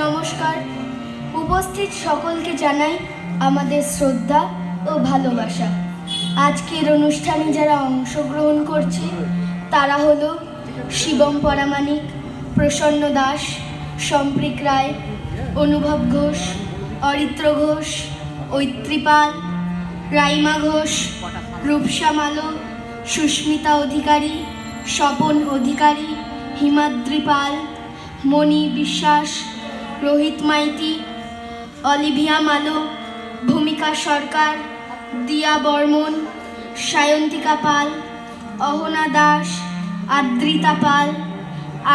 নমস্কার। উপস্থিত সকলকে জানাই আমাদের শ্রদ্ধা ও ভালোবাসা। আজকের অনুষ্ঠানে যারা অংশগ্রহণ করছে তারা হলো শিবম পরামানিক, প্রসন্ন দাস, সম্প্রিক রায়, অনুভব ঘোষ, অরিত্র ঘোষ, ঐত্রী পাল, রাইমা ঘোষ, রূপসা মালো, সুস্মিতা অধিকারী, স্বপন অধিকারী, হিমাদ্রি পাল, মণি বিশ্বাস, রোহিত মাইতি, অলিভিয়া মালো, ভূমিকা সরকার, দিয়া বর্মন, সায়ন্তিকা পাল, অহনা দাস, আদ্রিতা পাল,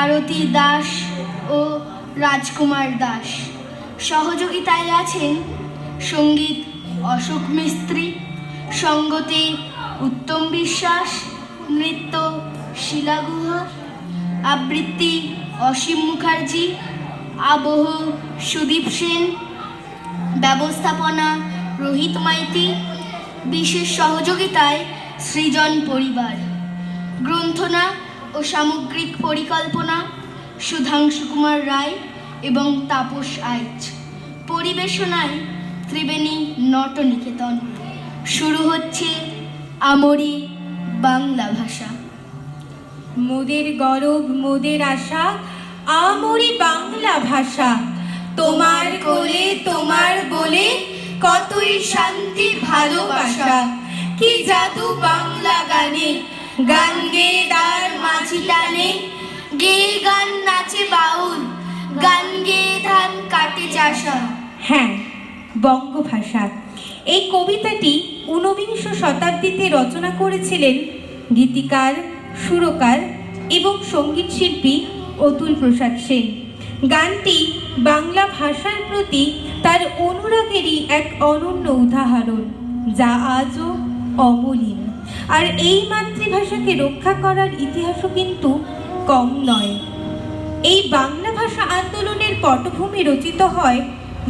আরতি দাস ও রাজকুমার দাস। সহযোগিতায় আছেন সঙ্গীত অশোক মিস্ত্রি, সঙ্গতে উত্তম বিশ্বাস, নৃত্য শিলা গুহা, আবৃত্তি অসীম মুখার্জি, আবহ সুদীপ সেন, ব্যবস্থাপনা রোহিত মাইতি, বিশেষ সহযোগিতায় সৃজন পরিবার, গ্রন্থনা ও সামগ্রিক পরিকল্পনা সুধাংশু কুমার রায় এবং তাপস আইচ, পরিবেশনায় ত্রিবেণী নটনিকেতন। শুরু হচ্ছে আমরি বাংলা ভাষা। মোদের গরব মোদের আশা, আমরি বাংলা ভাষা। তোমার কোলে তোমার বলে কতই শান্তি ভালোবাসা। কি জাদু বাংলা গানে, গান গেয়ে তার মাঝি টানে। গেয়ে গান নাচে বাউল, গান গেয়ে ধান কাটে চাষা। হ্যাঁ, বঙ্গভাষা। এই কবিতাটি ঊনবিংশ শতাব্দীতে রচনা করেছিলেন গীতিকার, সুরকার এবং সঙ্গীত শিল্পী অতুল প্রসাদ সেন। গানটি বাংলা ভাষার প্রতি তার অনুরাগেরই এক অনন্য উদাহরণ, যা আজও অমলিন। আর এই মাতৃভাষাকে রক্ষা করার ইতিহাসও কিন্তু কম নয়। এই বাংলা ভাষা আন্দোলনের পটভূমি রচিত হয়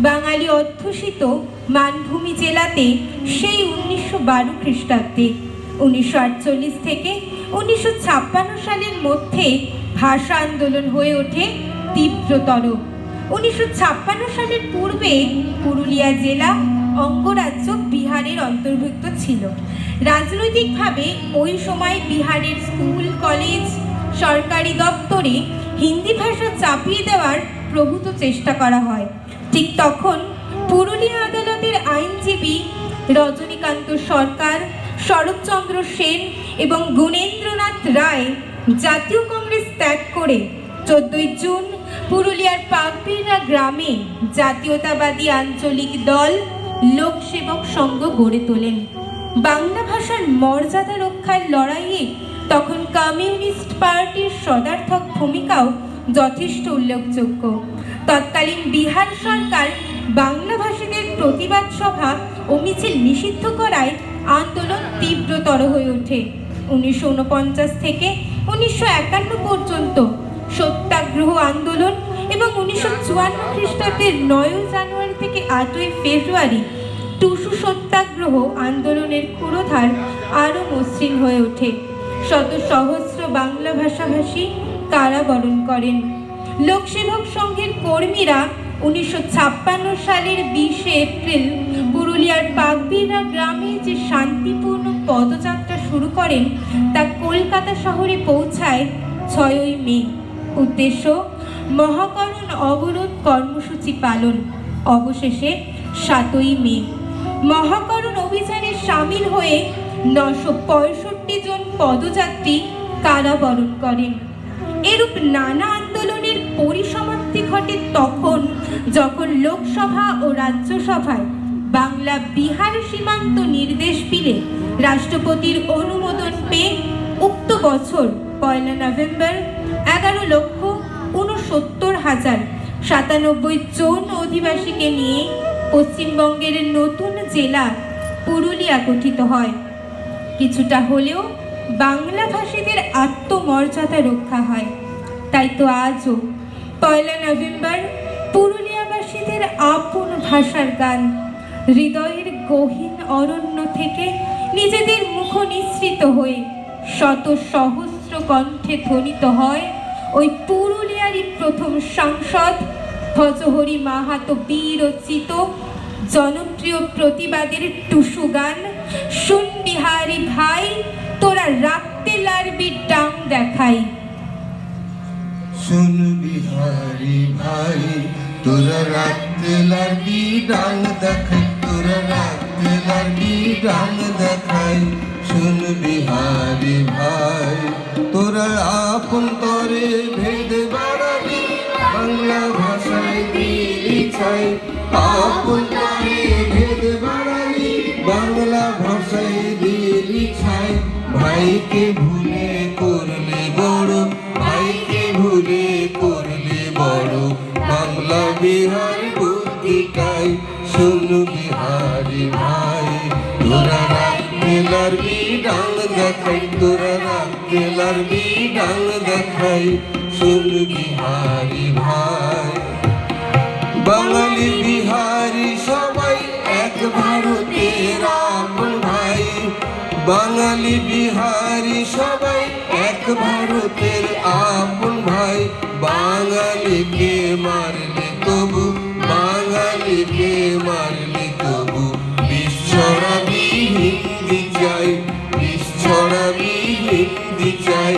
বাঙালি অধ্যুষিত মানভূমি জেলাতে সেই 1912 খ্রিস্টাব্দে। 1948 থেকে 1956 সালের মধ্যে ভাষা আন্দোলন হয়ে ওঠে তীব্রতর। 1956 সালের পূর্বে পুরুলিয়া জেলা অঙ্গরাজ্য বিহারের অন্তর্ভুক্ত ছিল। রাজনৈতিকভাবে ওই সময় বিহারের স্কুল, কলেজ, সরকারি দপ্তরে হিন্দি ভাষা চাপিয়ে দেওয়ার প্রভূত চেষ্টা করা হয়। ঠিক তখন পুরুলিয়া আদালতের আইনজীবী রজনীকান্ত সরকার, শরৎচন্দ্র সেন এবং গুণেন্দ্রনাথ রায় জাতীয় কংগ্রেস ত্যাগ করে 14 জুন পুরুলিয়ার পাকবিড়া গ্রামে জাতীয়তাবাদী আঞ্চলিক দল লোকসেবক সংঘ গড়ে তোলেন। বাংলা ভাষার মর্যাদা রক্ষার লড়াইয়ে তখন কমিউনিস্ট পার্টির সদার্থক ভূমিকাও যথেষ্ট উল্লেখযোগ্য। তৎকালীন বিহার সরকার বাংলা ভাষীদের প্রতিবাদ সভা ও মিছিল নিষিদ্ধ করায় আন্দোলন তীব্রতর হয়ে ওঠে। 1949 থেকে 1951 পর্যন্ত সত্যাগ্রহ আন্দোলন এবং 1954 খ্রিস্টাব্দের 9 জানুয়ারি থেকে 8 ফেব্রুয়ারি টুসু সত্যাগ্রহ আন্দোলনের ক্ষুরোধার আরও মসৃণ হয়ে ওঠে। শত সহস্র বাংলা ভাষাভাষী কারাবরণ করেন। লোকসেবক সংঘের কর্মীরা 1956 সালের 20 এপ্রিল পুরুলিয়ার পাকবিড়া গ্রামে যে শান্তিপূর্ণ পদযাত্রা শুরু করেন তা কলকাতা শহরে পৌঁছায় 6 মে। উদ্দেশ্য মহাকরণ অবরোধ কর্মসূচি পালন। অবশেষে 7 মে মহাকরণ অভিযানে সামিল হয়ে 965 জন পদযাত্রী কারাবরণ করেন। এরূপ নানা আন্দোলনের পরিসমাপ্তি ঘটে তখন, যখন লোকসভা ও রাজ্যসভায় বাংলা বিহার সীমান্ত নির্দেশ বিলে রাষ্ট্রপতির অনুমোদন পেয়ে উক্ত বছর 1 নভেম্বর 11,69,097 জন অধিবাসীকে নিয়ে পশ্চিমবঙ্গের নতুন জেলা পুরুলিয়া গঠিত হয়। কিছুটা হলেও বাংলা ভাষীদের আত্মমর্যাদা রক্ষা হয়। তাই তো আজও 1 নভেম্বর পুরুলিয়াবাসীদের আপন ভাষার গান হৃদয়ের গহীন অরণ্য থেকে নিজেদের মুখ নিঃসৃত হয়ে শত সহস্র কণ্ঠে ধ্বনিত হয় ওই পুরুলিয়ারই প্রথম সাংসদ ভজহরি মাহাতো বীরচিত জনপ্রিয় প্রতিবাদের টুসু গান শুন বিহারি ভাই তোরা রাখতে লারবি ডাং দেখাই। শুন বিহারি ভাই তোরা রাখতে লারবি ডাং দেখাই, তোরা রাখতে লারবি ডাং দেখাই। শুন বিহারি ভাই তোরা আপন তরে ভেদ বাড়াবি, বাংলা ভাষায় দিলি ছাই। আপন তরে ভেদ বাড়াবি, বাংলা ভাষায় দিলি ছাই। ভাইকে ভুলে করলে বড়, ভাইকে ভুলে করলে বড়, বাংলা বিহার বুদ্ধিটাই। শুন বিহারি ভাই তোরা রাখতে লারবি ডাং দেখাই, তোরা রাখতে লারবি ডাং দেখাই। শুন বিহারি ভাই বাঙালি বিহারি সবাই এক ভারতের আপন ভাই। বাঙালি বিহারি সবাই এক ভারতের আপন ভাই। বাঙালিকে মারলে তবু, বাঙালিকে মারলে তবু বিষ ছড়াবি হিন্দি চাই, বিষ ছড়াবি হিন্দি চাই।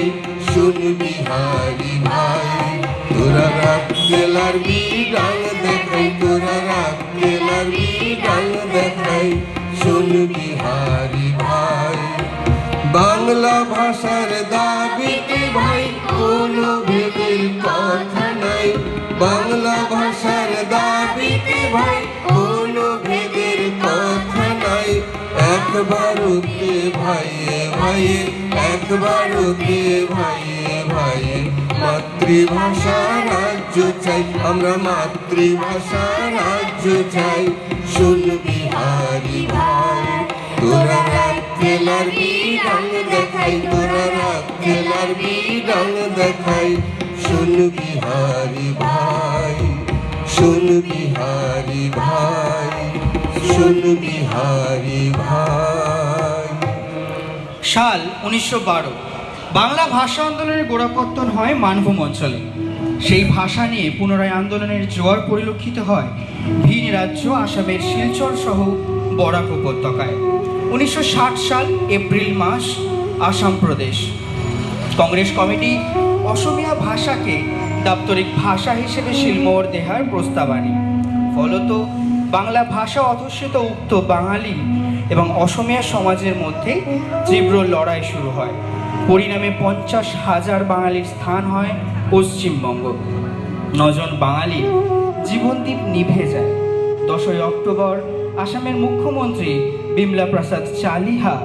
শুন বিহারি ভাই তোরা রাখতে লারবি ডাং দেখাই, তোরা রাখতে লারবি ডাং দেখাই। শুন বিহারি ভাই বাংলা ভাষার দাবিতে ভাই কোনো ভেদের কথা নাই। বাংলা ভাষার দাবিতে ভাই কোনো ভেদের কথা নাই। এক ভারতে ভাইয়ে ভাইয়ে, এক ভারতে ভাইয়ে ভাইয়ে, মাতৃভাষা রাজ্য চাই, আমরা মাতৃভাষা রাজ্য চাই। শুন বিহারি ভাই তোরা রাখতে লারবি ডাং দেখাই, তোরা রাখতে লারবি ডাং দেখাই। শুন বিহারি ভাই, শুন বিহারি ভাই, শুন বিহারি ভাই। সাল 1912 বাংলা ভাষা আন্দোলনের গোড়াপত্তন হয় মানভূম অঞ্চলে। সেই ভাষা নিয়ে পুনরায় আন্দোলনের জোয়ার পরিলক্ষিত হয় ভিন রাজ্য আসামের শিলচর সহ বরাক উপত্যকায়। 1960 সাল এপ্রিল মাস আসাম প্রদেশ কংগ্রেস কমিটি অসমীয়া ভাষাকে দাপ্তরিক ভাষা হিসেবে শিলমোহর দেহার প্রস্তাব আনে। ফলত বাংলা ভাষা অধ্যুষিত উক্ত বাঙালি এবং অসমীয়া সমাজের মধ্যে তীব্র লড়াই শুরু হয়। পরিণামে 50,000 বাঙালির স্থান হয় পশ্চিমবঙ্গ। 9 জন বাঙালির জীবনদীপ নিভে যায়। 10ই অক্টোবর আসামের মুখ্যমন্ত্রী বিমলা প্রসাদ চালিহা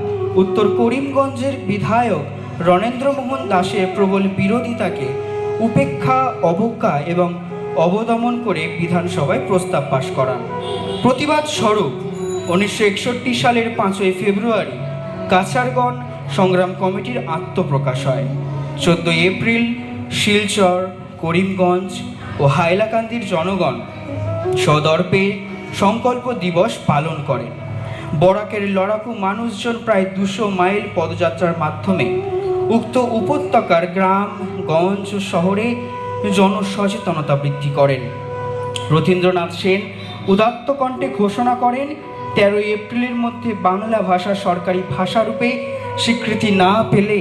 উত্তর করিমগঞ্জের বিধায়ক রণেন্দ্র মোহন দাসের প্রবল বিরোধিতাকে উপেক্ষা, অবজ্ঞা এবং অবদমন করে বিধানসভায় প্রস্তাব পাশ করান। প্রতিবাদ স্বরূপ 1961 সালের 5ই ফেব্রুয়ারি কাছারগণ সংগ্রাম কমিটির আত্মপ্রকাশ হয়। 14 এপ্রিল শিলচর, করিমগঞ্জ ও হাইলাকান্দির জনগণ সদর্পে সংকল্প দিবস পালন করেন। বরাকের লড়াকু মানুষজন প্রায় 200 মাইল পদযাত্রার মাধ্যমে উক্ত উপত্যকার গ্রাম, গঞ্জ ও শহরে জনসচেতনতা বৃদ্ধি করেন। রথীন্দ্রনাথ সেন উদাত্ত কণ্ঠে ঘোষণা করেন 13 এপ্রিলের মধ্যে বাংলা ভাষা সরকারি ভাষারূপে স্বীকৃতি না পেলে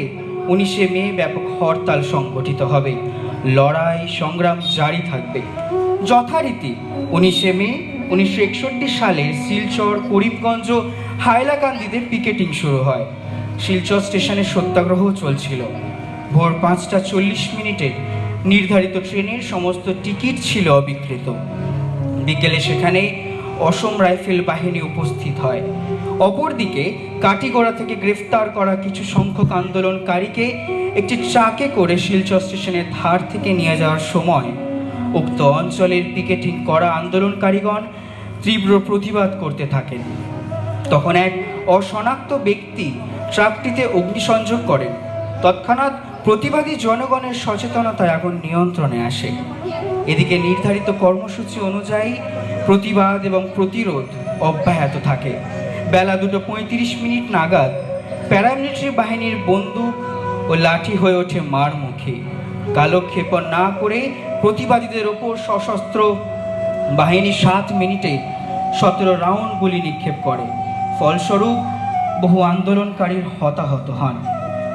19 মে ব্যাপক হরতাল সংগঠিত হবে, লড়াই সংগ্রাম জারি থাকবে। যথারীতি 19 মে 1961 সালে শিলচর, করিমগঞ্জ ও হাইলাকান্দিতে পিকেটিং শুরু হয়। শিলচর স্টেশনে সত্যাগ্রহ চলছিল। ভোর 5:40 নির্ধারিত ট্রেনের সমস্ত টিকিট ছিল অবিক্রিত। বিকেলে সেখানে অসম রাইফেল বাহিনী উপস্থিত হয়। অপরদিকে কাটিগড়া থেকে গ্রেফতার করা কিছু সংখ্যক আন্দোলনকারীকে একটি ট্রাকে করে শিলচর স্টেশনের ধার থেকে নিয়ে যাওয়ার সময় উক্ত অঞ্চলের পিকেটিং করা আন্দোলনকারীগণ তীব্র প্রতিবাদ করতে থাকেন। তখন এক অশনাক্ত ব্যক্তি ট্রাকটিতে অগ্নিসংযোগ করেন। তৎক্ষণাৎ প্রতিবাদী জনগণের সচেতনতা এখন নিয়ন্ত্রণে আসে। এদিকে নির্ধারিত কর্মসূচি অনুযায়ী প্রতিবাদ এবং প্রতিরোধ অব্যাহত থাকে। বেলা 2:35 নাগাদ প্যারামিলিটারি বাহিনীর বন্দুক ও লাঠি হয়ে ওঠে মারমুখী। কালক্ষেপণ না করে প্রতিবাদীদের ওপর সশস্ত্র বাহিনী 7 মিনিটে 17 রাউন্ড গুলি নিক্ষেপ করে। ফলস্বরূপ বহু আন্দোলনকারীর হতাহত হন।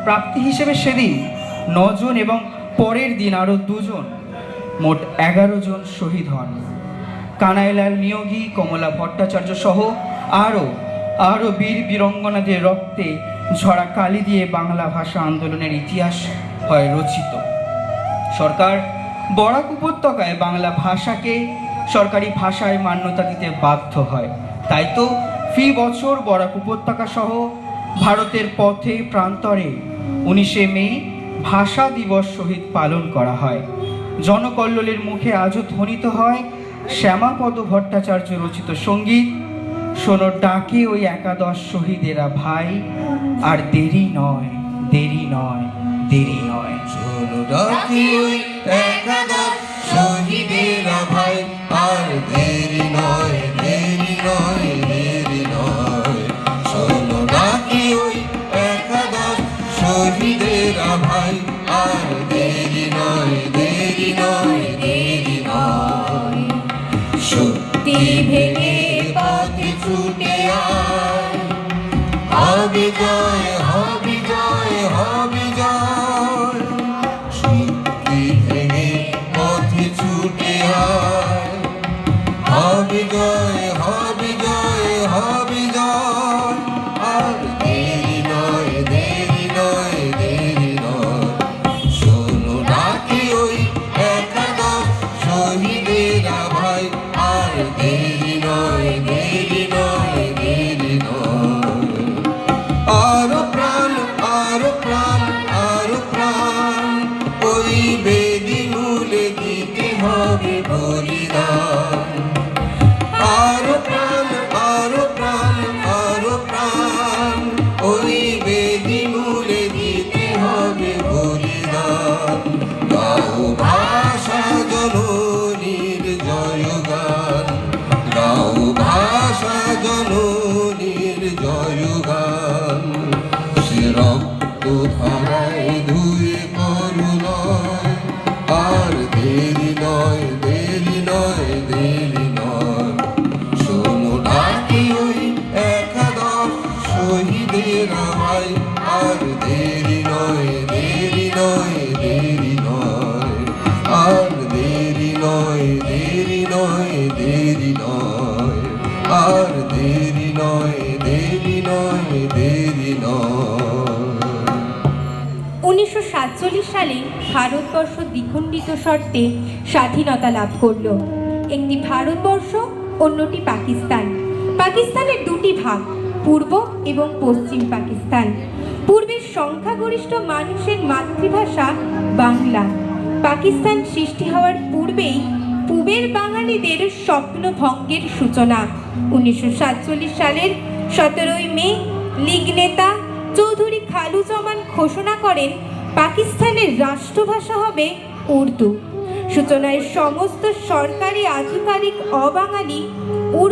প্রাপ্তি হিসেবে সেদিন 9 জন এবং পরের দিন আরও 2 জন, মোট 11 জন শহীদ হন। কানাইলাল নিয়োগী, কমলা ভট্টাচার্য সহ আরও বীর বীরঙ্গনাদের রক্তে ঝরা কালি দিয়ে বাংলা ভাষা আন্দোলনের ইতিহাস হয় রচিত। সরকার বরাক উপত্যকায় বাংলা ভাষাকে সরকারি ভাষায় মান্যতা দিতে বাধ্য হয়। তাই তো ফি বছর বরাক উপত্যকা সহ ভারতের পথে প্রান্তরে 19শে মে ভাষা দিবস শহীদ পালন করা হয়। জনকল্লোলের মুখে আজও ধ্বনিত হয় শ্যামাপদ ভট্টাচার্য রচিত সঙ্গীত, শোনো ডাকে ওই 11 শহীদেরা ভাই, আর দেরি নয়, দেরি নয়, দেরি নয়। শোনো ডাকি ওই 11 শহীদেরা ভাই, আর দেরি নয়, দেরি নয়, দেরি নয়। শোনো ডাকি ওই 11 শহীদেরা ভাই, আর দেরি নয়, দেরি নয়, দেরি নয়। শক্তি ভেঙে পথে ছুটে আয়, হবে জয়, হবে জয়, হবে জয়। শক্তি ভেঙে পথে ছুটে আয়, হবে জয়, হবে জয়, হবে জয়। আর দেরি নয়, দেরি নয়, দেরি নয়। শোনো ডাকি ওই 11 শহীদেরা ভাই, আর দেরি নয়, দেরি নয়, দেরি নয়। আরো প্রাণ, আরো প্রাণ, আরো প্রাণ, ওই বেদি মূলে দিতে হবে বলিদান। আরো প্রাণ, আরো প্রাণ, আরো প্রাণ, ওই বেদি মূলে দিতে হবে বলিদান। গাও ভাষা জননীর জয়গান, গাও ভাষা জননীর জয়গান। সে রক্ত ধারায় ধুয়ে করুণায়, আর দেরি নয়, দেরি নয়, দেরি নয়। শোনো ডাকি ওই 11 শহীদেরা ভাই, আর দেরি নয়, দেরি নয়, দেরি নয়। আর দেরি নয়, দেরি নয়, দেরি নয়। আর দেরি নয়, দেরি নয়, দেরি নয়। 1947 সালে ভারতবর্ষ দ্বিখণ্ডিত শর্তে স্বাধীনতা লাভ করল। একটি ভারতবর্ষ, অন্যটি পাকিস্তান। পাকিস্তানের 2টি ভাগ, পূর্ব এবং পশ্চিম পাকিস্তান। পূর্বের সংখ্যাগরিষ্ঠ মানুষের মাতৃভাষা বাংলা। পাকিস্তান সৃষ্টি হওয়ার পূর্বেই পূবের বাঙালিদের স্বপ্নভঙ্গের সূচনা। 1947 সালের 17 মে লীগ নেতা চৌধুরী খালুজ্জামান ঘোষণা করেন পাকিস্তানের রাষ্ট্রভাষা হবে উর্দু। সূচনায় সমস্ত সরকারি আধিকারিক অবাঙালি